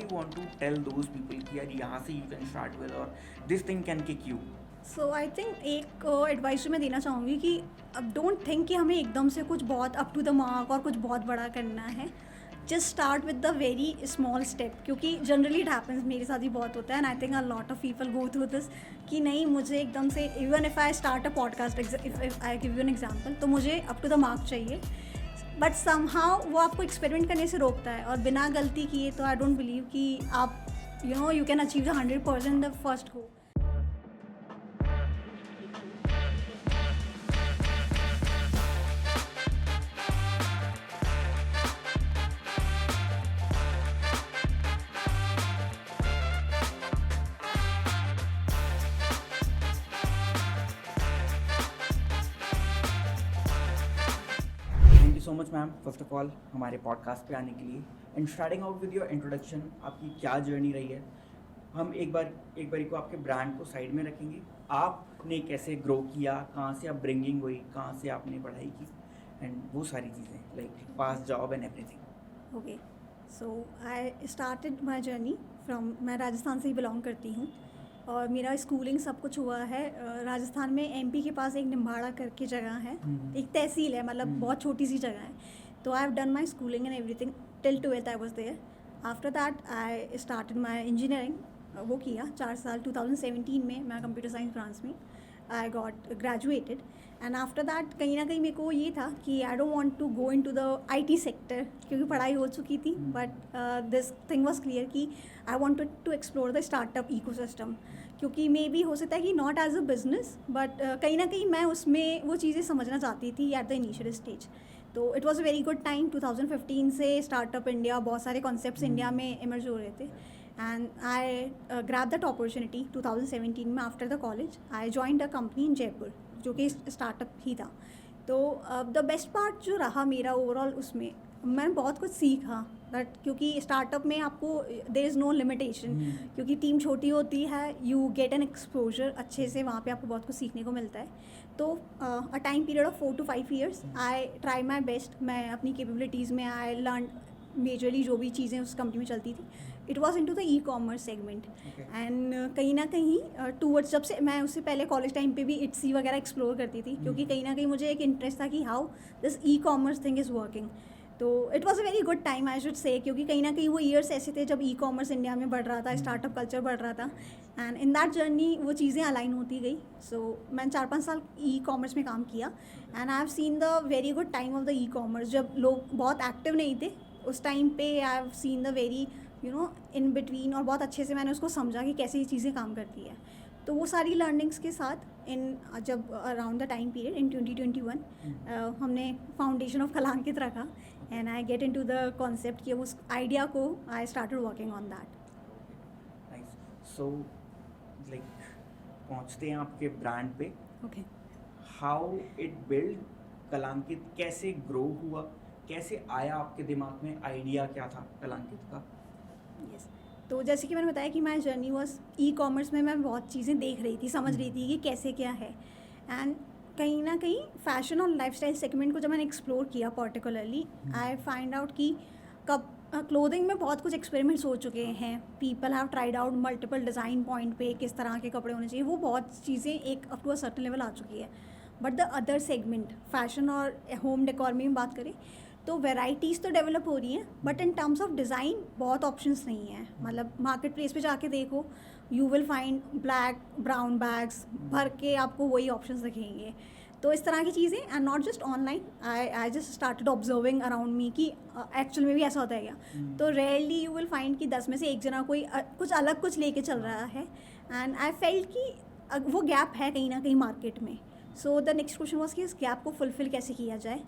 do you want to tell those people कि यार यहाँ से you can start with or this thing can kick you? So I think एक advice जो मैं देना चाहूँगी कि अब डोंट थिंक कि हमें एकदम से कुछ बहुत अप टू द मार्क और कुछ बहुत बड़ा करना है. Just start with the very small step, क्योंकि जनरली इट हैपन्स, मेरे साथ ही बहुत होता है and I think a lot of people go through this कि नहीं मुझे एकदम से, even if I start a podcast, if I give you an example, तो मुझे अप टू द मार्क चाहिए. बट समहाउ वो आपको एक्सपेरिमेंट करने से रोकता है, और बिना गलती किए तो आई डोंट बिलीव कि आप you can achieve the 100% the first go. Thank you so much ma'am first of all हमारे पॉडकास्ट पे आने के लिए. And starting out with your introduction, आपकी क्या जर्नी रही है. हम एक बारी को आपके ब्रांड को साइड में रखेंगे. आपने कैसे ग्रो किया, कहाँ से आप ब्रिंगिंग हुई, कहाँ से आपने पढ़ाई की, एंड वो सारी चीज़ें like pass job and everything. Okay, so I started my journey from, मैं राजस्थान से ही बिलोंग करती हूँ और मेरा स्कूलिंग सब कुछ हुआ है राजस्थान में. एमपी के पास एक निम्बाड़ा करके जगह है, एक तहसील है, मतलब बहुत छोटी सी जगह है. तो I have done my schooling and everything till 12th I was there. After that I started my engineering, वो किया 4 साल. 2017 में मैं कंप्यूटर साइंस ब्रांच में I got graduated. And after that कहीं ना कहीं मेरे को ये था कि I don't want to go into the IT sector, क्योंकि पढ़ाई हो चुकी थी. But this thing was clear कि I wanted to explore the startup ecosystem, क्योंकि मे बी हो सकता है कि not as a business, but कहीं ना कहीं मैं उसमें वो चीज़ें समझना चाहती थी एट द इनिशियल स्टेज. तो it was a very good time. 2015 से स्टार्टअप इंडिया, बहुत सारे कॉन्सेप्ट्स इंडिया में इमर्ज हो रहे थे. And I grab that opportunity 2017 में. After the college I joined a company इन जयपुर, जो कि स्टार्टअप ही था. तो द बेस्ट पार्ट जो रहा मेरा ओवरऑल, उसमें मैंने बहुत कुछ सीखा. बट क्योंकि स्टार्टअप में आपको देयर इज़ नो लिमिटेशन, क्योंकि टीम छोटी होती है, यू गेट एन एक्सपोजर अच्छे से, वहाँ पे आपको बहुत कुछ सीखने को मिलता है. तो अ time period of 4 to 5 years I try my best. मैं अपनी कैपेबिलिटीज़ में आई लर्न मेजरली जो भी चीज़ें उस कंपनी में चलती थी, it was in to the e commerce segment. And कहीं ना कहीं टूवर्ड्स, जब से मैं उससे पहले कॉलेज टाइम पे भी इट्सी वगैरह एक्सप्लोर करती थी, क्योंकि कहीं ना कहीं मुझे एक इंटरेस्ट था कि how this e commerce thing is working. तो it was a very good time I should say, क्योंकि कहीं ना कहीं वो ईयर्स ऐसे थे जब ई कॉमर्स इंडिया में बढ़ रहा था, स्टार्टअप कल्चर बढ़ रहा था. एंड इन दैट जर्नी वो चीज़ें अलाइन होती गई. सो मैंने 4-5 साल ई कॉमर्स में काम किया. And I have seen the very good time of the e commerce, जब लोग बहुत एक्टिव नहीं थे उस टाइम पे. I have seen the very in between, और बहुत अच्छे से मैंने उसको समझा कि कैसे ये चीज़ें काम करती है. तो वो सारी लर्निंग्स के साथ जब around the time period in 2021 हमने फाउंडेशन ऑफ कलांकित रखा. And I get into the concept कि उस आइडिया को I started working on that. Nice. So like पहुँचते हैं आपके ब्रांड पे. ओके, हाउ इट बिल्ड कलांकित, कैसे ग्रो हुआ, कैसे आया आपके दिमाग में, आइडिया क्या था कलांकित का? यस. तो जैसे कि मैंने बताया कि my journey was e commerce में. मैं बहुत चीज़ें देख रही थी, समझ रही थी कि कैसे क्या है. एंड कहीं ना कहीं फैशन और लाइफस्टाइल सेगमेंट को जब मैंने एक्सप्लोर किया पर्टिकुलरली, आई फाइंड आउट कि कब क्लोथिंग में बहुत कुछ एक्सपेरिमेंट्स हो चुके हैं. People have tried out multiple design point पे किस तरह के कपड़े होने चाहिए, वो बहुत चीज़ें एक up to a certain level आ चुकी है. But the other segment fashion और होम डेकोर में बात करें तो वेराइटीज़ तो डेवलप हो रही हैं, but in terms of design बहुत ऑप्शंस नहीं हैं. मतलब मार्केट प्लेस पे जाके देखो, you will find black brown bags भर के आपको वही ऑप्शंस दिखेंगे. तो इस तरह की चीज़ें, and not just online, I just started observing around me कि एक्चुअल में भी ऐसा होता है क्या. तो रेयरली यू विल फाइंड कि 10 में से एक जना कोई कुछ अलग कुछ लेके चल रहा है. एंड आई फेल्ट कि वो गैप है कहीं ना कहीं मार्केट में. So the next question was कि इस गैप को फुलफिल कैसे किया जाए.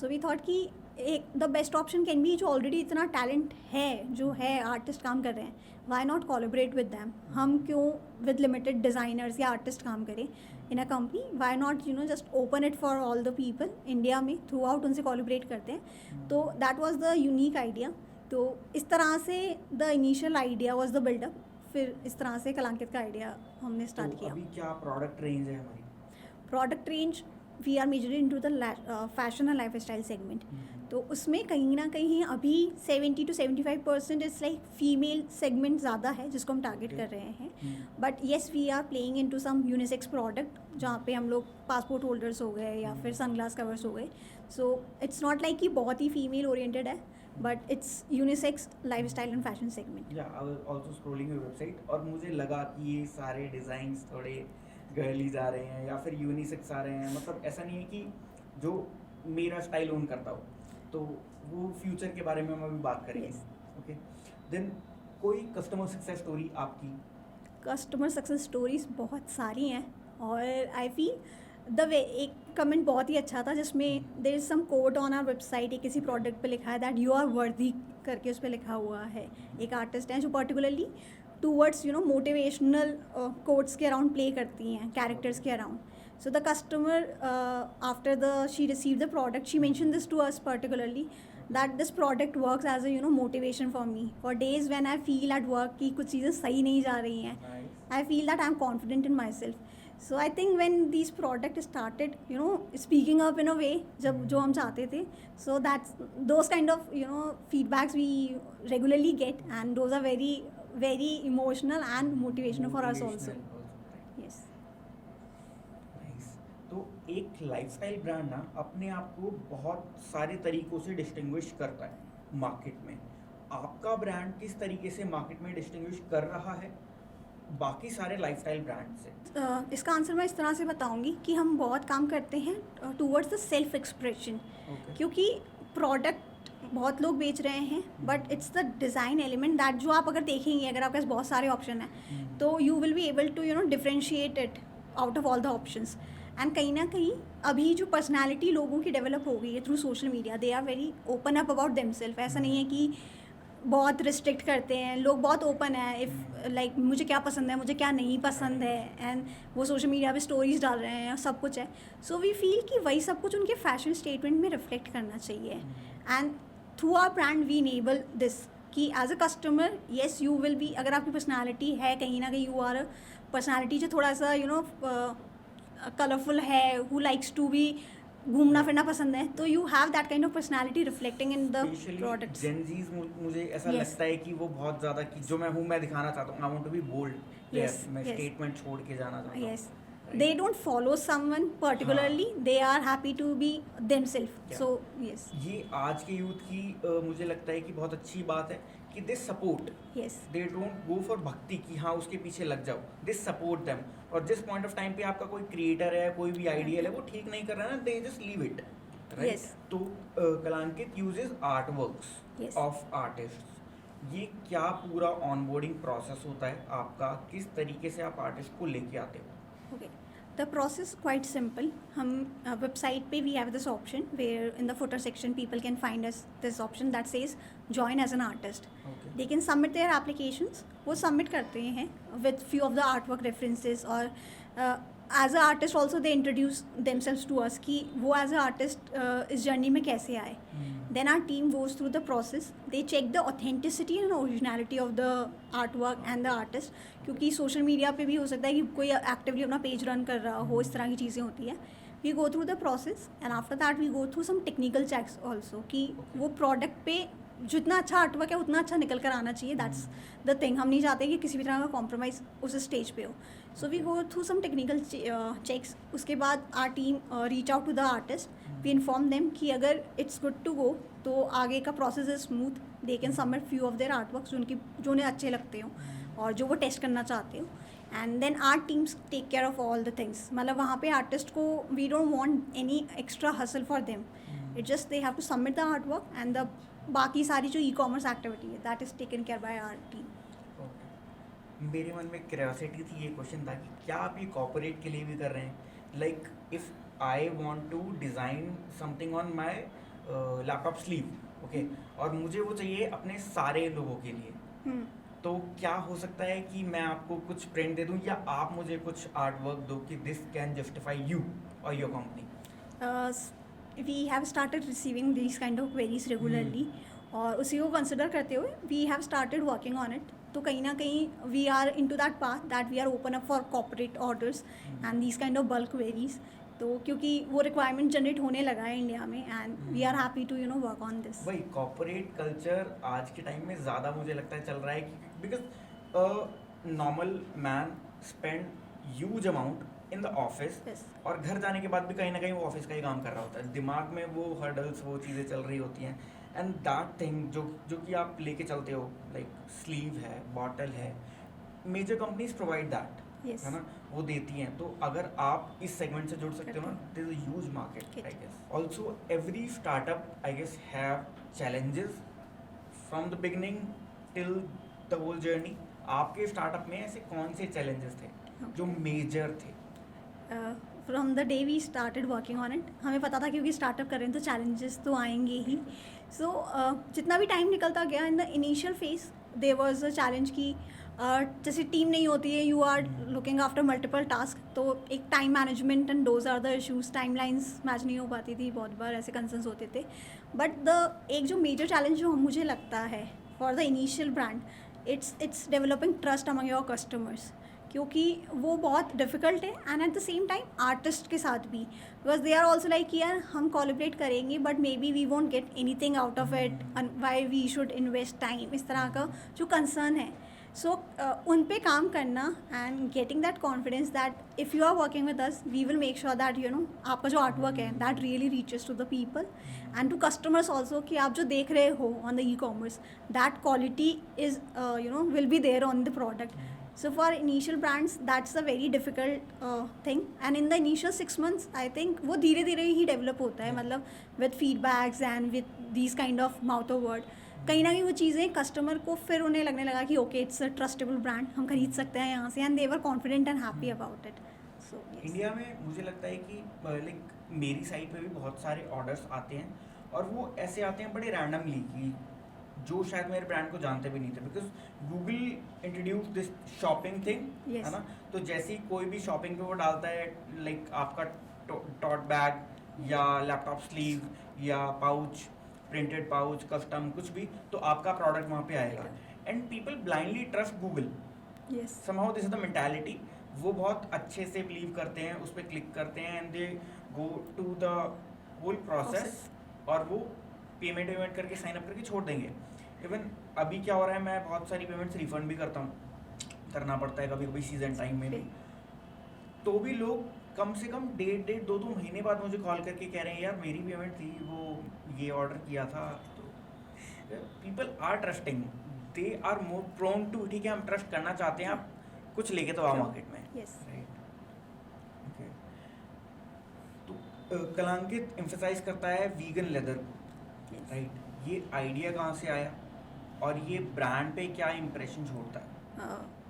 सो वी थॉट कि एक the best option can be, जो ऑलरेडी इतना टैलेंट है, जो है आर्टिस्ट काम कर रहे हैं, why not collaborate with them. हम क्यों विद लिमिटेड डिज़ाइनर्स या आर्टिस्ट काम करें in a company. Why not just open it for all the people India में, थ्रू आउट उनसे कोलैबोरेट करते हैं. तो that was the unique idea. तो इस तरह से the initial idea was the buildup. फिर इस तरह से कलांकित का आइडिया हमने स्टार्ट किया. अभी क्या प्रोडक्ट रेंज है हमारी? Product range, we are majoring into the fashion and lifestyle segment. तो उसमें कहीं ना कहीं अभी 70 to 75% it's like female segment ज़्यादा है जिसको हम टारगेट कर रहे हैं. But yes we are playing into some unisex product जहाँ पे हम लोग पासपोर्ट होल्डर्स हो गए या फिर सनग्लास कवर्स हो गए. सो इट्स नॉट लाइक कि बहुत ही फीमेल ओरिएंटेड है, but it's unisex lifestyle and fashion segment. Yeah I was also scrolling your website और मुझे लगा कि ये सारे डिज़ाइंस थोड़े गर्लीज आ रहे हैं या फिर यूनिसेक्स आ रहे हैं. मतलब ऐसा नहीं है कि जो मेरा स्टाइल ओन करता हो, तो वो फ्यूचर के बारे में हम अभी बात करेंगे. Yes. ओके, देन कोई कस्टमर सक्सेस स्टोरी आपकी? कस्टमर सक्सेस स्टोरीज बहुत सारी हैं और आई फील द वे एक कमेंट बहुत ही अच्छा था जिसमें there is some quote on our website. एक किसी प्रोडक्ट पे लिखा है दैट यू आर वर्दी करके उस पर लिखा हुआ है. एक आर्टिस्ट हैं जो पर्टिकुलरली टूवर्ड्स मोटिवेशनल कोट्स के अराउंड प्ले करती हैं, कैरेक्टर्स के around. So the customer, after she received the product, she mentioned this to us particularly that this product works as a motivation for me. For days when I feel at work कि कुछ चीज़ें सही नहीं जा रही हैं, I feel that I'm confident in myself. So I think when these products started, speaking up in a way जो हम चाहते थे, so that's those kind of feedbacks we regularly get, and those are very very emotional and motivational for us also. Yes. तो एक lifestyle brand ना अपने आप को बहुत सारे तरीकों से डिस्टिंग्विश करता है मार्केट में. आपका ब्रांड किस तरीके से मार्केट में डिस्टिंग्विश कर रहा है बाकी सारे लाइफस्टाइल ब्रांड से? इसका आंसर मैं इस तरह से बताऊंगी कि हम बहुत काम करते हैं टूवर्ड्स द सेल्फ एक्सप्रेशन. क्योंकि प्रोडक्ट बहुत लोग बेच रहे हैं, but it's the design element that जो आप अगर देखेंगे, अगर आपके पास बहुत सारे ऑप्शन हैं तो you will be able to differentiate it out of all the options. And कहीं ना कहीं अभी जो पर्सनालिटी लोगों की डेवलप हो गई है through social media, they are very open up about themselves. ऐसा नहीं है कि बहुत रिस्ट्रिक्ट करते हैं लोग, बहुत ओपन है. इफ़ लाइक मुझे क्या पसंद है, मुझे क्या नहीं पसंद है, एंड वो सोशल मीडिया पे स्टोरीज डाल रहे हैं, सब कुछ है. सो वी फील कि वही सब कुछ उनके फैशन स्टेटमेंट में रिफ्लेक्ट करना चाहिए. And through our brand we enable this कि as a customer yes you will be, अगर आपकी पर्सनैलिटी है कहीं ना कहीं, यू आर पर्सनैलिटी जो थोड़ा सा कलरफुल है, हु लाइक्स टू बी, घूमना फिरना पसंद है, तो you have that kind of personality reflecting in the products. Gen Zs मुझे ऐसा Yes. लगता है कि वो बहुत ज़्यादा कि जो मैं हूँ मैं दिखाना चाहता हूँ. I want to be bold. Yes, मैं yes. स्टेटमेंट छोड़ के जाना चाहता हूँ. Yes. They don't follow someone particularly. They are happy to be themselves. Yeah. So yes. ये आज के यूथ की मुझे लगता है कि बहुत अच्छी बात है कि they support. Yes. They don't go for bhakti कि हाँ उसके पीछे लग जाओ. They support them. और जिस पॉइंट ऑफ टाइम पे आपका कोई क्रिएटर है, कोई भी आइडियल है, वो ठीक नहीं कर रहा है ना, they just leave it. Right. Yes. तो Kalankit uses art works Yes. Of artist. ये क्या पूरा ऑनबोर्डिंग प्रोसेस होता है आपका? किस तरीके से आप आर्टिस्ट को लेके आते हो? Okay. The process quite simple. हम website पे we have this option where in the footer section people can find us this option that says join as an artist. Okay. They can submit their applications. वो submit करते हैं with few of the artwork references, और as a artist also they introduce themselves to us कि वो as a artist इस journey में कैसे आए. Then our team goes through the process. They check the authenticity and originality of the artwork and the artist. क्योंकि social media पे भी हो सकता है कि कोई actively अपना page run कर रहा हो, इस तरह की चीज़ें होती हैं. We go through the process and after that we go through some technical checks also कि वो product पे जितना अच्छा आर्टवर्क है उतना अच्छा निकल कर आना चाहिए. That's the thing. हम नहीं चाहते कि किसी भी तरह का कॉम्प्रोमाइज़ उस स्टेज पे हो. So we go through some technical checks. उसके बाद our team reach out to the artist. We inform them कि अगर इट्स गुड टू गो तो आगे का process is smooth. They can submit few of their artworks जो उन्हें अच्छे लगते हो और जो वो टेस्ट करना चाहते हो. And then our teams take care of all the things. मतलब वहाँ पे आर्टिस्ट को we don't want any extra hassle for them. It just they have to submit the artwork and द बाकी सारी जो ई-कॉमर्स एक्टिविटी है that is taken care by our team. मेरे मन में क्यूरियोसिटी थी, ये क्वेश्चन था कि क्या आप ये कॉर्पोरेट के लिए भी कर रहे हैं? Like if I want to design something on my laptop sleeve, okay, और मुझे वो चाहिए अपने सारे लोगों के लिए, तो क्या हो सकता है कि मैं आपको कुछ प्रिंट दे दूं या आप मुझे कुछ आर्ट वर्क दो कि दिस कैन जस्टिफाई यू और your company? We have started receiving these kind of queries regularly. और उसी को कंसिडर करते हुए we have started working on it. तो कहीं ना कहीं we are into that path that we are open up for corporate orders and these kind of bulk queries. तो क्योंकि वो रिक्वायरमेंट जनरेट होने लगा है इंडिया में and we are happy to work on this. वही कॉर्पोरेट कल्चर आज के टाइम में ज़्यादा मुझे लगता है चल रहा है, because normal man spend huge amount in the office, Yes. और घर जाने के बाद भी कहीं ना कहीं वो ऑफिस का ही काम कर रहा होता है, दिमाग में वो हर्डल्स, वो चीज़ें चल रही होती हैं, एंड दैट थिंग जो कि आप लेके चलते हो, लाइक स्लीव है, बॉटल है, major companies provide that, Yes. है ना, वो देती हैं. तो अगर आप इस सेगमेंट से जुड़ सकते हो ना, there is a huge market, I guess. Also every startup I guess have challenges from the beginning till the whole journey. आपके स्टार्टअप में ऐसे कौन से चैलेंजेस थे जो मेजर थे? From the day we started working on it, हमें पता था क्योंकि स्टार्टअप कर रहे हैं तो चैलेंजेस तो आएंगे ही. सो जितना भी टाइम निकलता गया in the initial phase there was a challenge कि जैसे टीम नहीं होती है, you are looking after multiple task, तो एक time management and those are the issues. Timelines match नहीं हो पाती थी, बहुत बार ऐसे कंसर्न्स होते थे. बट एक जो मेजर चैलेंज जो मुझे लगता है for the initial brand, it's developing trust among your customers, क्योंकि वो बहुत डिफ़िकल्ट है. And at the same time artist के साथ भी, because they are also like यार हम कोलैबोरेट करेंगे but maybe we won't get anything out of it, why we should invest time, इस तरह का जो कंसर्न है. सो उन पे काम करना and getting that confidence that if you are working with us we will make sure that आपका जो आर्ट वर्क है that really reaches to the people and to customers also, कि आप जो देख रहे हो on the e commerce that quality is will be there on the product. So for initial brands, that's a very difficult thing. And in the initial 6 months, I think वो धीरे धीरे ही develop होता है, मतलब with feedbacks and with these kind of mouth of word. कहीं ना कहीं वो चीज़ें कस्टमर को फिर उन्हें लगने लगा कि okay it's a trustable brand, हम खरीद सकते हैं यहाँ से, and they were confident and happy about it. So India में मुझे लगता है कि लाइक मेरी साइट पे भी बहुत सारे ऑर्डर्स आते हैं, और वो ऐसे आते हैं बड़े रैंडमली कि जो शायद मेरे ब्रांड को जानते भी नहीं थे, because Google introduce this shopping thing, है ना. तो जैसे ही कोई भी शॉपिंग पे वो डालता है, लाइक आपका टॉट बैग या लैपटॉप स्लीव या पाउच, प्रिंटेड पाउच, कस्टम कुछ भी, तो आपका प्रोडक्ट वहाँ पे आएगा. And people blindly trust Google. Yes, somehow this is the mentality. वो बहुत अच्छे से बिलीव करते हैं, उस पर क्लिक करते हैं, and they go to the whole process, और वो पेमेंट करके साइन अप करके छोड़ देंगे. इवन अभी क्या हो रहा है, मैं बहुत सारी पेमेंट्स रिफंड भी करना पड़ता है कभी कभी सीजन टाइम में भी. तो भी लोग कम से कम 1.5-2 महीने बाद मुझे कॉल करके कह रहे हैं यार मेरी पेमेंट थी, वो ये ऑर्डर किया था. तो people are trusting, they are more prone to, ठीक है हम ट्रस्ट करना चाहते हैं, आप कुछ लेके तो आओ मार्केट में. Yes, right. ओके. तो कलांकित एम्फसाइज करता है वीगन लेदर, राइट. ये आइडिया कहाँ से आया और ये ब्रांड पे क्या इंप्रेशन छोड़ता है?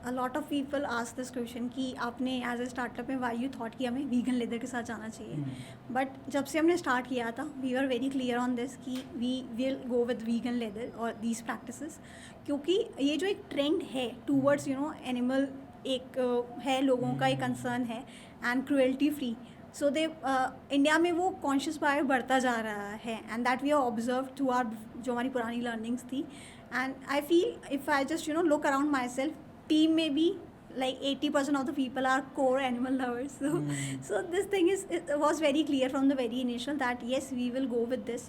a lot of people ask this question कि आपने एज ए स्टार्टअप में वाई यू थॉट कि हमें वीगन लेदर के साथ जाना चाहिए. बट जब से हमने स्टार्ट किया था we are very clear on this कि we will go with vegan leather और दीज प्रैक्टिसेस, क्योंकि ये जो एक ट्रेंड है टूवर्ड्स एनिमल, एक है लोगों का एक कंसर्न है and cruelty free. So the India में वो कॉन्शियस बायर बढ़ता जा रहा है and that we are observe through our जो हमारी पुरानी लर्निंग्स थी. And I feel if I just look around myself, team may be like 80% of the people are core animal lovers, so this thing it was very clear from the very initial that yes we will go with this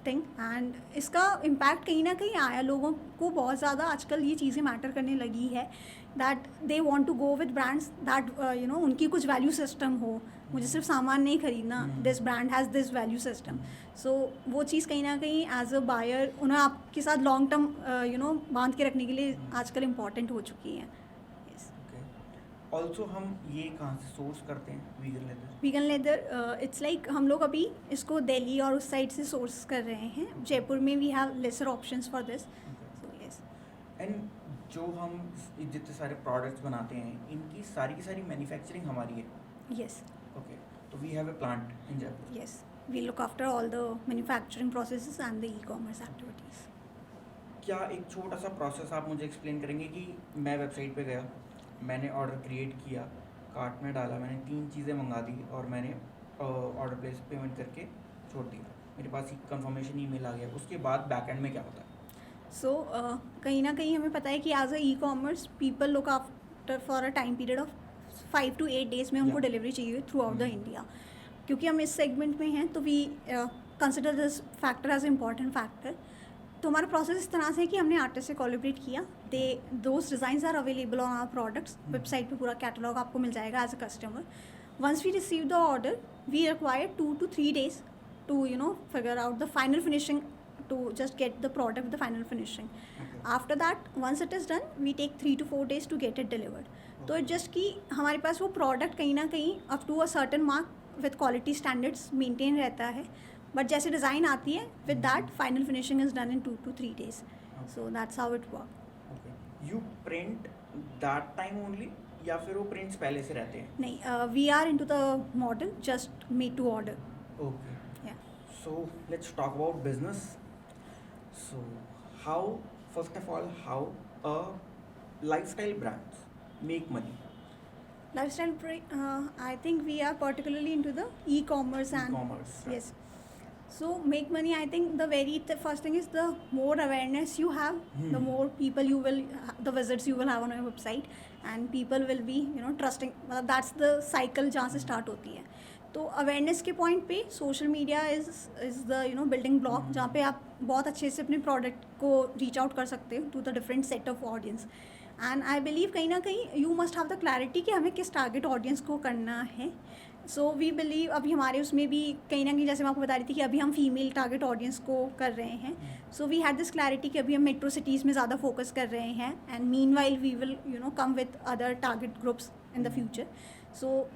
thing. and इसका impact कहीं ना कहीं आया, लोगों को बहुत ज़्यादा आजकल ये चीज़ें मैटर करने लगी है that they want to go with brands that उनकी कुछ value system हो. मुझे सिर्फ सामान नहीं खरीदना, this brand has this value system. So वो चीज़ कहीं ना कहीं एज अ बायर उन्हें आपके साथ लॉन्ग टर्म बांध के रखने के लिए आजकल इम्पॉर्टेंट हो चुकी हैं. ऑल्सो हम ये कहाँ से सोर्स करते हैं vegan leather? Vegan leather it's like हम लोग अभी इसको दिल्ली और उस साइड से सोर्स कर रहे हैं. जयपुर में we have lesser options for this. So yes. And जो हम जितने सारे प्रोडक्ट्स बनाते हैं इनकी सारी की सारी मैन्युफैक्चरिंग हमारी है? यस. ओके. तो we have a plant in Jaipur? Yes, we look after all the manufacturing processes and the e-commerce activities. क्या एक छोटा सा प्रोसेस आप मुझे एक्सप्लेन करेंगे कि मैं वेबसाइट पे गया, मैंने ऑर्डर क्रिएट किया, कार्ट में डाला, मैंने 3 चीज़ें मंगा दी और मैंने ऑर्डर प्लेस पेमेंट करके छोड़ दिया, मेरे पास एक कंफर्मेशन ईमेल आ गया, उसके बाद बैक एंड में क्या होता है? सो कहीं ना कहीं हमें पता है कि as a e-commerce people look after for a time period of 5 to 8 days में उनको Yeah. डिलीवरी चाहिए थ्रू आउट द इंडिया. क्योंकि हम इस सेगमेंट में हैं तो we consider this factor as important factor. तो हमारा प्रोसेस इस तरह से है कि हमने आर्टिस्ट से कोलैबोरेट किया. Those designs are available on our products. Website पे पूरा कैटलॉग आपको मिल जाएगा as a customer. Once we receive the order we require 2 to 3 days to figure out the final finishing, to just get the product with the final finishing. Okay. After that, once it is done, we take 3 to 4 days to get it delivered. तो Okay. Just कि हमारे पास वो product कहीं ना कहीं up to a certain mark with quality standards maintain रहता है. बट जैसे डिज़ाइन आती है with that final finishing is done in 2 to 3 days. So that's how it work. Okay. You print that time only या फिर वो prints पहले से रहते हैं? नहीं, we are in to the model just made to order. Okay. So let's talk about business. So how, first of all, how a lifestyle brands make money? Lifestyle, I think we are particularly into the e-commerce and E-commerce, right. yes. So make money. I think the first thing is the more awareness you have, the more people you will, the visits you will have on your website, and people will be trusting. That's the cycle जहाँ से start होती है. तो awareness के point पे social media is the building block जहाँ पे आप बहुत अच्छे से अपने प्रोडक्ट को रीच आउट कर सकते हो to the different set of audience. And I believe कहीं ना कहीं you must have the clarity कि हमें किस टारगेट ऑडियंस को करना है. सो वी बिलीव अभी हमारे उसमें भी कहीं ना कहीं जैसे मैं आपको बता रही थी कि अभी हम फीमेल टारगेट ऑडियंस को कर रहे हैं. So we had this clarity कि अभी हम मेट्रो सिटीज़ में ज़्यादा फोकस कर रहे हैं and meanwhile we will come with other target groups in the future. सो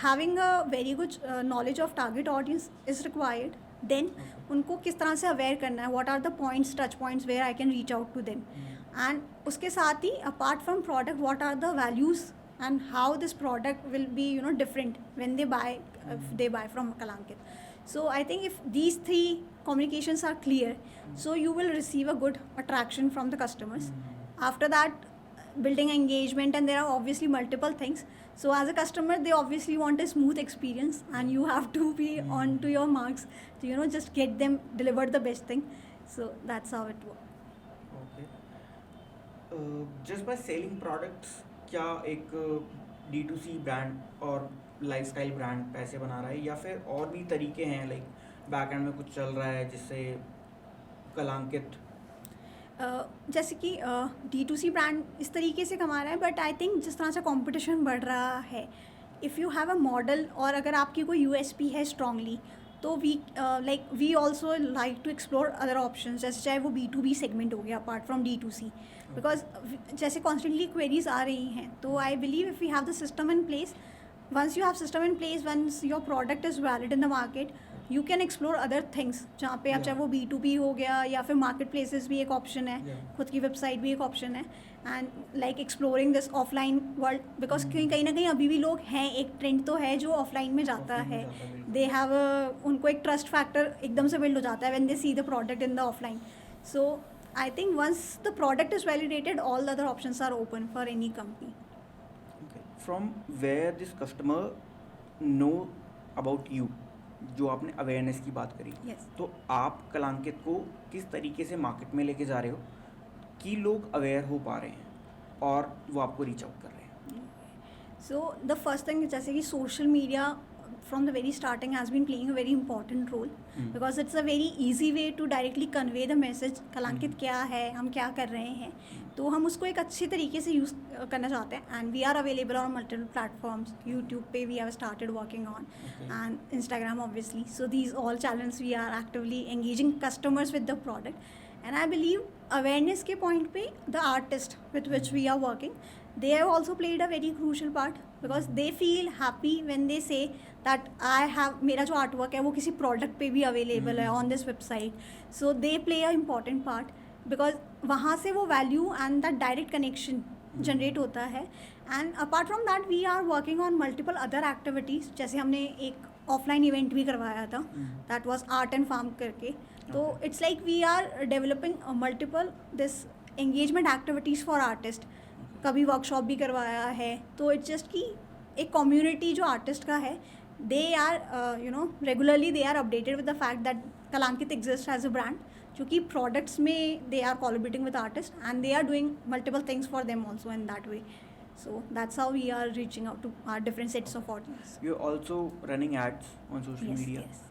having a very good knowledge of target audience is required. Then उनको किस तरह से अवेयर करना है, what are the points, touch points where I can reach out to them. And उसके साथ ही apart from product, what are the values and how this product will be different when they buy, if they buy from Kalankit. So I think if these 3 communications are clear, so you will receive a good attraction from the customers. After that, building engagement, and there are obviously multiple things. So as a customer, they obviously want a smooth experience, and you have to be on to your marks to just get them delivered the best thing. So that's how it works. Okay. Just by selling products, क्या एक D2C brand और lifestyle brand पैसे बना रहा है या फिर और भी तरीके हैं, लाइक बैक एंड में कुछ चल रहा है जिससे कलांकित जैसे कि D2C ब्रांड इस तरीके से कमा रहा है. बट आई थिंक जिस तरह से कंपटीशन बढ़ रहा है, if you have a model और अगर आपकी कोई USP है स्ट्रांगली, तो we also like to explore other option, जैसे चाहे वो B2B सेगमेंट हो गया अपार्ट फ्रॉम D2C. बिकॉज जैसे कॉन्स्टेंटली क्वेरीज आ रही हैं, तो I believe if you have the system in place, once you have system in place, once your product is valid in the market, you can explore other things जहाँ पे आप चाहे वो B2B हो गया या फिर मार्केट प्लेसेस भी एक ऑप्शन है, खुद की वेबसाइट भी एक ऑप्शन है. And like exploring this offline world, because कहीं ना कहीं अभी भी लोग हैं, एक ट्रेंड तो है जो ऑफलाइन में जाता है. दे हैव उनको एक ट्रस्ट फैक्टर एकदम से बिल्ड हो जाता है when they see the product in the offline. So I think once the product is validated, all the other options are open for any company. From where this customer know about you, जो आपने awareness की बात करी, Yes. तो आप कलांकित को किस तरीके से मार्केट में लेके जा रहे हो कि लोग अवेयर हो पा रहे हैं और वो आपको रीच आउट कर रहे हैं? सो द फर्स्ट थिंग, जैसे कि social media from the very starting has been playing a very important role, because it's a very easy way to directly convey the message कलांकित क्या है, हम क्या कर रहे हैं. तो हम उसको एक अच्छी तरीके से यूज़ करना चाहते हैं. And we are available on multiple platforms. YouTube पे we have started working on, and Instagram obviously. So these all channels we are actively engaging customers with the product. And I believe awareness के point पे the artist with which we are working, they have also played a very crucial part, because they feel happy when they say that I have, मेरा जो artwork है वो किसी product पे भी available है on this website. So they play a important part, because वहाँ से वो value and that direct connection generate होता है. And apart from that, we are working on multiple other activities. जैसे हमने एक offline event भी करवाया था, that was art and farm करके. तो it's like we are developing multiple this engagement activities for artists. कभी वर्कशॉप भी करवाया है. तो इट्स जस्ट कि एक कम्युनिटी जो आर्टिस्ट का है, they are regularly they are updated with the fact that Kalankit exist as a brand, जो कि प्रोडक्ट्स में they are collaborating with artist and they are doing multiple things for them also in that way. So that's how we are reaching out to our different sets of audience. You're also running ads on social Yes, media. yes,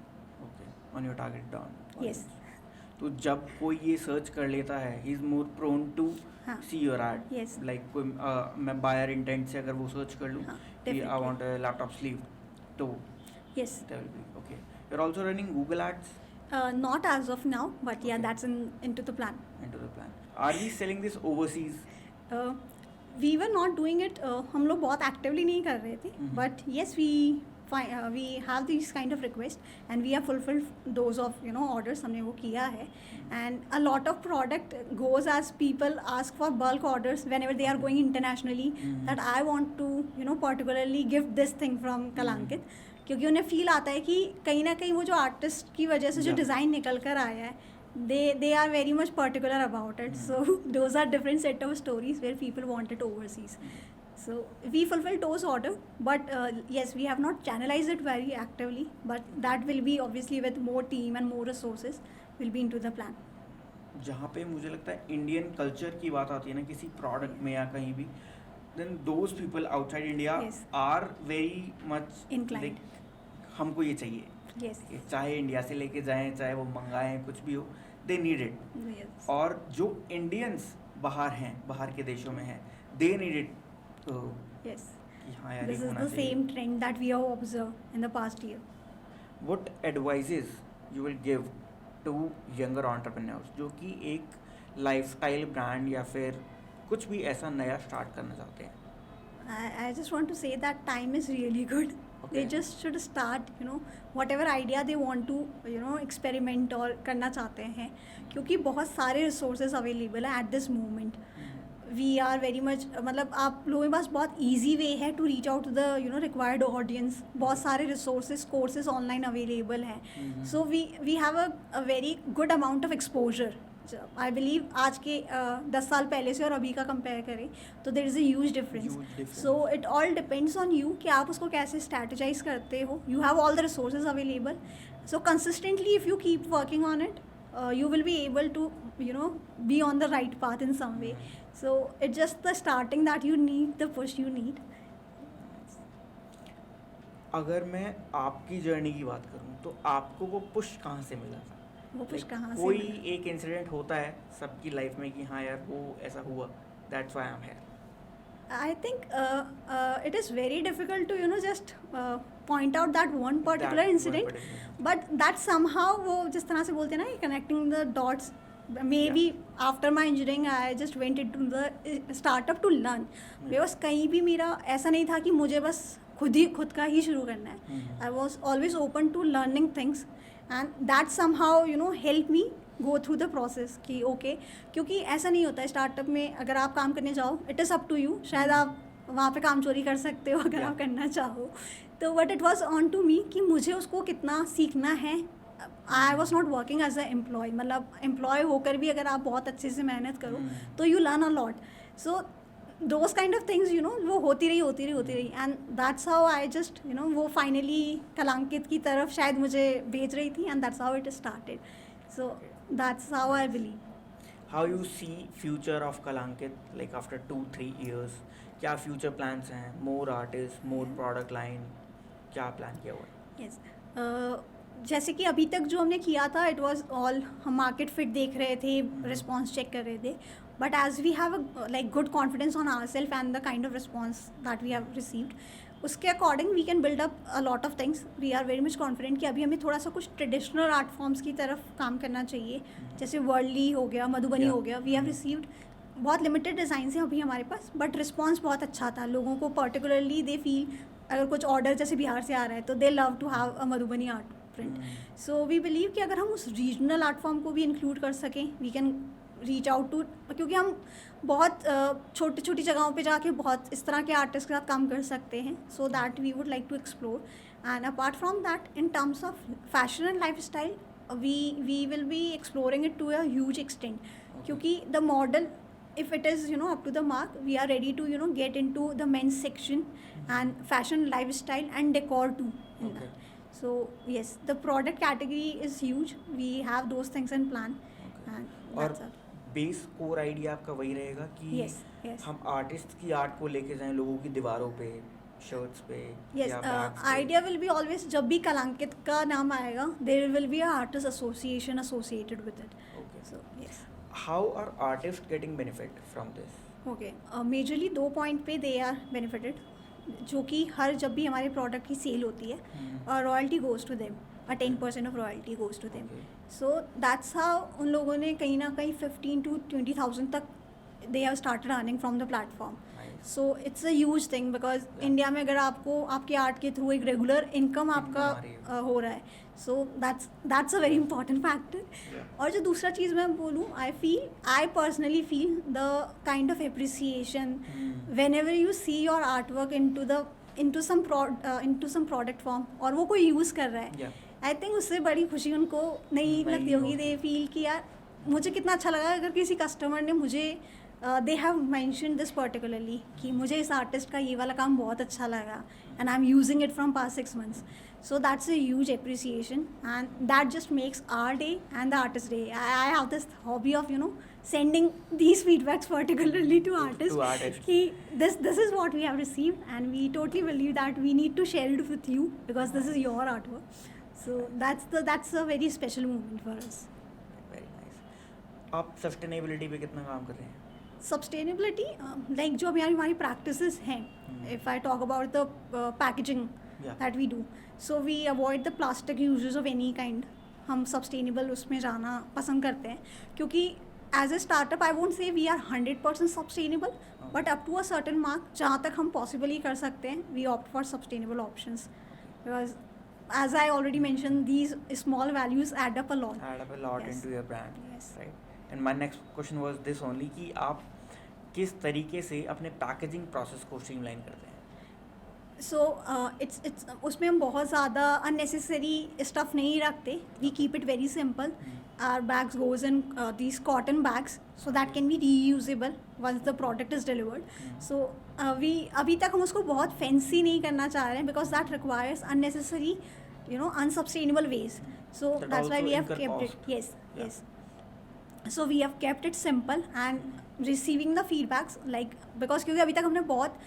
Okay, on your target audience. yes. तो जब कोई ये search कर लेता है, he is more prone to हाँ, see your ad. yes, like कोई मैं बायर इंटेंट से अगर वो सर्च कर लूँ हाँ, कि आई definitely. Want a laptop sleeve, तो Yes. there will be okay. You're also running Google ads Not as of now, but yeah, Okay. that's into the plan. into the plan. Are we selling this overseas? Uh, we were not doing it. हम लोग बहुत actively नहीं कर रहे थे. Mhm. But yes, we have these kind of requests and we have fulfilled those of orders. हमने वो किया है. And a lot of product goes as people ask for bulk orders whenever they are going internationally. Mhm. That I want to particularly gift this thing from Kalankit. क्योंकि उन्हें feel आता है कि कहीं ना कहीं वो जो आर्टिस्ट की वजह से जो Yeah. डिज़ाइन निकल कर आया है they are very much particular about it. So those are different set of stories where people want it overseas. So we fulfill those order, but yes, we have not channelized it very actively, but that will be obviously with more team and more resources will be into the plan. जहाँ पे मुझे लगता है Indian culture की बात आती है ना किसी प्रोडक्ट में या कहीं भी, then those people outside India Yes. Are very much Inclined. हमको ये चाहिए, Yes. कि चाहे इंडिया से लेके जाएं चाहे वो मंगाएं कुछ भी हो, दे नीड इट. Yes. और जो इंडियंस बाहर हैं, बाहर के देशों में हैं, दे नीड इट. तो Yes. कि हाँ यार This ये is होना the चाहिए. same trend that we have observed in the past year. What advices you will give to younger entrepreneurs जो कि एक लाइफस्टाइल ब्रांड या फिर कुछ भी ऐसा नया स्टार्ट करना चाहते हैं? I just want to say that time is really good. They Okay. just should start, whatever idea they want to, experiment और करना चाहते हैं, क्योंकि बहुत सारे resources available हैं at this moment. We are very much मतलब आप लोगों के पास बहुत easy way है to reach out to the required audience. बहुत सारे resources, courses online available हैं. Mhm. So we have a very good amount of exposure. I believe आज के 10 साल पहले से और अभी का कंपेयर करें तो there is a huge difference. Huge difference. So it all depends on you कि आप उसको कैसे स्ट्रैटेजाइज करते हो. You have all the resources available, so consistently if you keep working on it you will be able to be on the right path in some way. So it's just the starting that you need, the push you need. अगर मैं आपकी journey की बात करूं तो आपको वो push कहाँ से मिला था? वो पुश Like, कहाँ से कोई मिला? एक इंसिडेंट होता है सबकी लाइफ में कि हाँ यार वो ऐसा हुआ, that's why I am here. I think it is very difficult to just point out that one particular incident, but that somehow वो जिस तरह से बोलते हैं ना connecting the dots. Maybe after my engineering I just went into the startup to learn. Because कहीं भी मेरा ऐसा नहीं था कि मुझे बस खुद का ही शुरू करना है. I was always open to learning things and that somehow helped me go through the process कि okay, क्योंकि ऐसा नहीं होता है स्टार्टअप में अगर आप काम करने जाओ it is up to you. शायद आप वहाँ पे काम चोरी कर सकते हो अगर आप करना चाहो तो, but it was on to me कि मुझे उसको कितना सीखना है. I was not working as a employee, मतलब एम्प्लॉय होकर भी अगर आप बहुत अच्छे से मेहनत करो तो you learn a lot. So those kind of things वो होती रही and that's how I just वो फाइनली कलांकित की तरफ शायद मुझे भेज रही थी and that's how it started. So that's how I believe. How you see future of Kalankit like after 2-3 years? क्या फ्यूचर प्लान्स हैं? More artist, more product line, क्या प्लान किया हुआ है? यस, जैसे कि अभी तक जो हमने किया था इट वाज ऑल हम मार्केट फिट देख रहे थे, रिस्पॉन्स चेक कर रहे थे, but as we have like good confidence on our self and the kind of response that we have received, उसके according we can build up a lot of things. We are very much confident कि अभी हमें थोड़ा सा कुछ traditional art forms की तरफ काम करना चाहिए, जैसे वर्ली हो गया, मधुबनी हो गया. वी हैव रिसीव्ड बहुत लिमिटेड डिज़ाइंस हैं अभी हमारे पास, बट रिस्पॉन्स बहुत अच्छा था. लोगों को पर्टिकुलरली दे फील अगर कुछ ऑर्डर जैसे बिहार से आ रहा है तो they love to have a Madhubani art print. So we believe कि अगर हम उस रीजनल आर्ट फॉर्म को भी इंक्लूड कर सकें we can reach out to, क्योंकि हम बहुत छोटी छोटी जगहों पे जाके बहुत इस तरह के आर्टिस्ट के साथ काम कर सकते हैं. So that we would like to explore. And apart from that in terms of fashion and life style we will be exploring it to a huge extent, क्योंकि the model if it is up to the mark, we are ready to get into the men's section and fashion, lifestyle and decor too in Okay. that. So yes, the product category is huge. We have those things in plan. Okay. And और that's it. Base core idea आपका वही रहेगा कि Yes. Yes. हम artist की art को लेके जाएं लोगों की दीवारों पे, शर्ट्स पे Yes, या बैग्स पे। idea will be always, जब भी कलांकित का नाम आएगा, there will be a artist association associated with it. Okay. So yes. How are artists getting benefit from this? Okay, majorly 2 point पे दे आर बेनिफिटेड, जो कि हर जब भी हमारे प्रोडक्ट की सेल होती है royalty goes to them, 10% of royalty goes to them. Okay. So that's how उन लोगों ने कहीं ना कहीं 15 to 20,000 तक they have started earning from the platform. Nice. So it's a huge thing, because Yeah. India में अगर आपको आपके आर्ट के थ्रू एक रेगुलर इनकम आपका आ रही है। हो रहा है, so that's a very important factor. Yeah. और जो दूसरा चीज़ मैं बोलूँ, I personally feel the kind of appreciation whenever you see your artwork into some product form और वो कोई यूज़ कर रहा है, Yeah. आई थिंक उससे बड़ी खुशी उनको नहीं नहीं लगती होगी. होगी। दे फील कि यार मुझे कितना अच्छा लगा अगर किसी कस्टमर ने मुझे they have mention this particularly कि मुझे इस आर्टिस्ट का ये वाला काम बहुत अच्छा लगा and I am using it from past 6 months. So that's a huge appreciation, and that just makes our day and the artist day. I have this hobby of sending these feedbacks particularly to artists. To artists. कि this is what we have received, and we totally believe that we need to share it with you because this is your artwork. So that's a very special moment for us. Very nice. आप sustainability पे कितना काम कर रहे हैं? Sustainability, like जो हमारी practices हैं, if I talk about the packaging Yeah. that we do, so we avoid the plastic uses of any kind. हम sustainable उसमें जाना पसंद करते हैं, क्योंकि as a startup I won't say we are 100% sustainable, but up to a certain mark जहाँ तक हम possibly कर सकते हैं, we opt for sustainable options, because as I already mentioned, these small values add up a lot. Add up a lot Yes. into your brand. Yes. Right. And my next question was this only कि आप किस तरीके से अपने packaging process को streamline करते हैं? So it's उसमें हम बहुत ज़्यादा अननेसेसरी स्टफ नहीं रखते. We keep it very simple. Our bags goes in these cotton bags so that can be reusable once the product is delivered. So we अभी तक हम उसको बहुत फैंसी नहीं करना चाह रहे हैं, because that requires unnecessary unsustainable ways. So That that's why also we have incur kept it. cost. Yes. Yeah. Yes. So we have kept it simple and receiving the feedbacks, like, because क्योंकि अभी तक हमने बहुत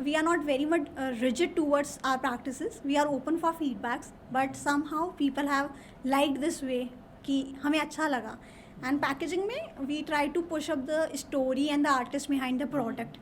we are not very much rigid towards our practices. We are open for feedbacks, but somehow people have liked this way कि हमें अच्छा लगा. And packaging में we try to push up the story and the artist behind the product.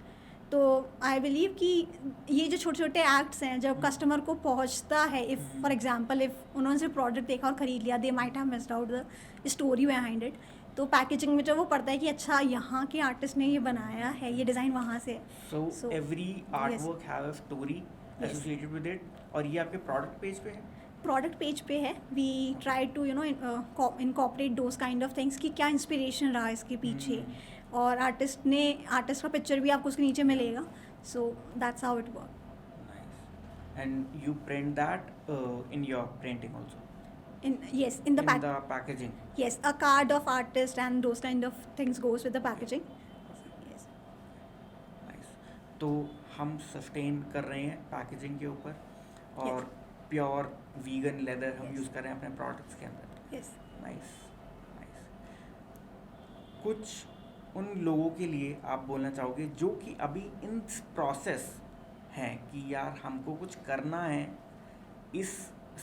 तो I believe कि ये जो छोटे छोटे एक्ट्स हैं जब कस्टमर को पहुंचता है, इफ़ फॉर एग्जांपल इफ़ उन्होंने सिर्फ प्रोडक्ट देखा और ख़रीद लिया, they might have missed out the story behind it. तो पैकेजिंग में जब वो पढ़ता है कि अच्छा यहाँ के आर्टिस्ट ने ये बनाया है, ये डिज़ाइन वहाँ से है. So every artwork yes. have a story Yes. associated with it. और ये आपके प्रोडक्ट पेज पे है? प्रोडक्ट पेज पे है. We try to incorporate those kind of things कि क्या इंस्पिरेशन रहा इसके पीछे, और आर्टिस्ट का पिक्चर भी आपको उसके नीचे मिलेगा. सो that's how it work. Nice. And you print that in your printing also? In the In the packaging? Yes, a card of artist and those kind of things goes with the packaging. Yes. Nice. तो हम sustain कर रहे हैं packaging के ऊपर, और pure vegan leather हम Yes. Use कर रहे हैं अपने प्रोडक्ट्स के अंदर. Yes. Nice nice. कुछ उन लोगों के लिए आप बोलना चाहोगे जो कि अभी इन प्रोसेस हैं कि यार हमको कुछ करना है इस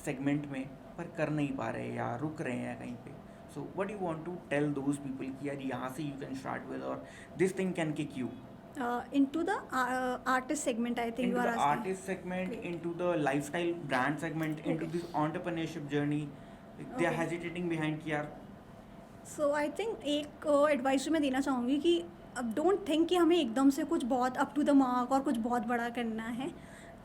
सेगमेंट में पर कर नहीं पा रहे या रुक रहे हैं कहीं पे, so what you want to tell those people कि यार यहाँ से यू कैन स्टार्ट विद और this thing can kick you Into the artist segment, I think into you are the asking. artist segment, Great. into the lifestyle brand segment, into Okay. this entrepreneurship journey. They are Okay. hesitating behind कि यार सो I think एक advice जो मैं देना चाहूँगी कि अब don't think कि हमें एकदम से कुछ बहुत अप टू द मार्क और कुछ बहुत बड़ा करना है.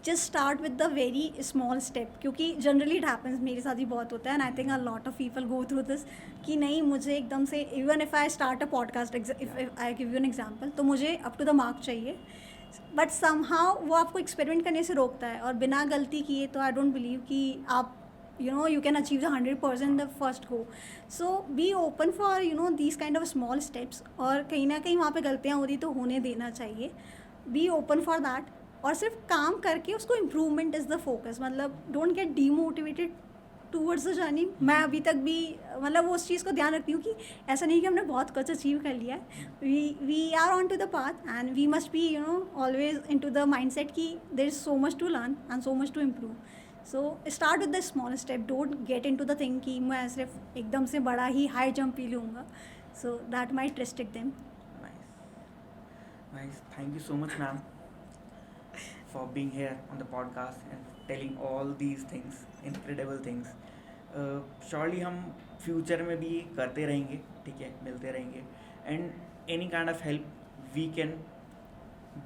Just start with the very small step, क्योंकि जनरली इट हैपन्स, मेरे साथ भी बहुत होता है, and I think a lot of people go through this कि नहीं मुझे एकदम से, even if I start a podcast, if I give you an example, तो मुझे अप टू द मार्क चाहिए, बट समहाउ वो आपको एक्सपेरिमेंट करने से रोकता है, और बिना गलती किए तो आई डोंट बिलीव कि आप you can achieve the 100% the first go. So be open for these kind of small steps, और कहीं ना कहीं वहाँ पे गलतियाँ हो रही तो होने देना चाहिए. Be open for that, और सिर्फ काम करके उसको इम्प्रूवमेंट इज़ द फोकस. मतलब don't get demotivated towards the journey मैं अभी तक भी मतलब वो उस चीज़ को ध्यान रखती हूँ कि ऐसा नहीं कि हमने बहुत कुछ अचीव कर लिया है. We are on to the path and we must be always in to the mind set कि there is so much to learn and so much to improve. So start with the small step, don't get in to the thing कि मैं सिर्फ एकदम से बड़ा ही high jump ही लूँगा. So that might restrict them. Nice. Thank you so much, ma'am, for being here on the podcast and telling all these things, incredible things. Surely हम future में भी करते रहेंगे, ठीक है, मिलते रहेंगे. And any kind of help we can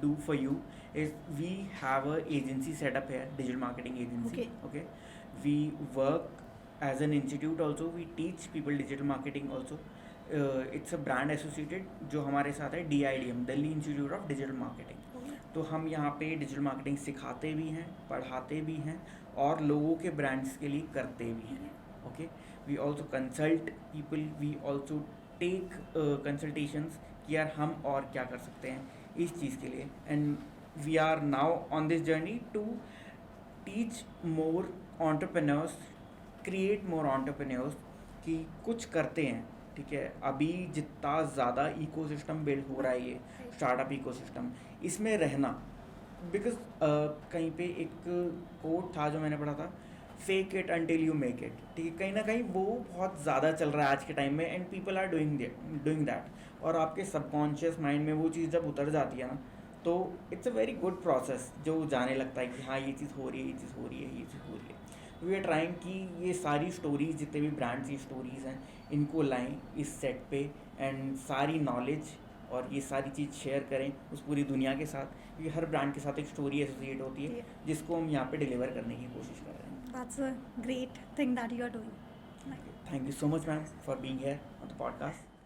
do for you is we have a agency set up here, digital marketing agency. Okay. We work as an institute also. We teach people digital marketing also. It's a brand associated जो हमारे साथ है DIDM, Delhi institute of digital marketing. तो हम यहाँ पे digital marketing सिखाते भी हैं, पढ़ाते भी हैं और लोगों के ब्रांड्स के लिए करते भी हैं. Okay, we also consult people, we also take consultations कि यार हम और क्या कर सकते हैं इस चीज़ के लिए. And we are now on this journey to teach more entrepreneurs, create more entrepreneurs कि कुछ करते हैं. ठीक है, अभी जितना ज़्यादा इकोसिस्टम बिल्ड हो रहा है, ये स्टार्टअप इकोसिस्टम, इसमें रहना. बिकॉज कहीं पे एक कोट था जो मैंने पढ़ा था, fake it until you make it. ठीक है, कहीं ना कहीं वो बहुत ज़्यादा चल रहा है आज के टाइम में and people are doing that. और आपके सबकॉन्शियस माइंड में वो चीज़ जब उतर जाती है ना, तो it's a very good process जो जाने लगता है कि हाँ ये चीज़ हो रही है, ये चीज़ हो रही है, ये चीज़ हो रही है. वी आर ट्राइंग कि ये सारी स्टोरीज, जितने भी ब्रांड्स की स्टोरीज़ हैं, इनको लाएं इस सेट पे एंड सारी नॉलेज और ये सारी चीज़ शेयर करें उस पूरी दुनिया के साथ, क्योंकि हर ब्रांड के साथ एक स्टोरी एसोसिएट होती है जिसको हम यहाँ पे डिलीवर करने की कोशिश कर रहे हैं. That's a great thing that you are doing. Thank you so much, ma'am, for being here on the podcast.